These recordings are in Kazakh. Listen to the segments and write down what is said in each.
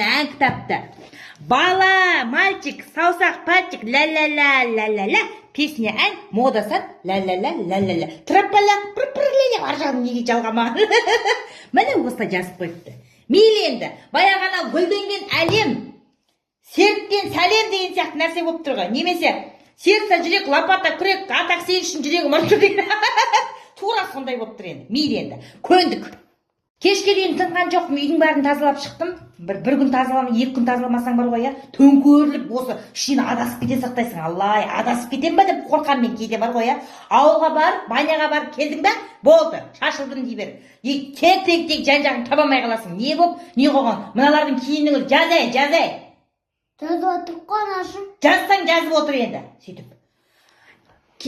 міне ән кітапты. Бала, мальчик, саусақ, пальчик, ля-ля-ля-ля-ля-ля. Песня ән, мода сәт, ля-ля-ля-ля-ля-ля. Трапаляк, пір-пірлеле, ар жағын неге жалғамаған. Міне осылай жазып қойыпты. Мейлі енді, баяғана гүлденген әлем, серттен сәлем деген сияқты нәрсе болып тұрған. Немесе, сердце, жүрек, лопата, күрек, атақ сен үшін жүрегі мұрты деген. Тура сондай болып тұр енді. Мейлі енді, көндік. Кешке дейін тынған жоқпын, үйдің бәрін тазалап шықтым. Бір күн тазаламай, 2 күн тазаламасаң бар ғой, төңкеріліп осы ішіне адасып кете сақтайсың. Аллай, адасып кетем ба деп қорқам мен кейде бар ғой. Ауылға барып, баняға барып келдің бе? Болды, шашылдым дей бер. Тек жан-жағын таба алмай қаласың. Не болып, не қойған? Мыналардың киімін жазай. Жазып отырып қой анашым. Жазсаң жазып отыр енді. Сөйтіп.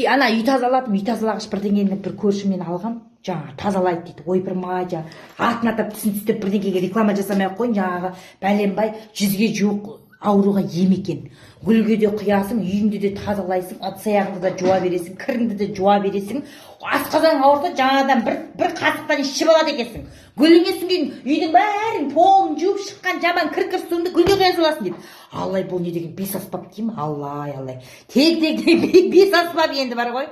Ана үй тазалатып, үй тазалағыш бірдеңені бір көршімнен алған. Жаңа тазалайды дейді. Ой бір мажа. Атын атап тісін тістеп бірдеңеге реклама жасамай ақ қойын. Жаңағы бәленбай 100-ге жуық ауруға ем екен. Гүлге де құясың, үйіңді де тазалайсың, ыдыс-аяғыңды да жуа бересің, кіріңді де жуа бересің. Асқазаның ауырса жаңадан бір қасықтан ішіп алады екенсің. Гүліңесің кейін үйдің бәрін полын жуып шыққан жаман кір-кір суыңды гүлге құя саласың дейді. Аллай, бұл не деген бес аспап деймін? Аллай. Тек бес аспап енді бар ғой.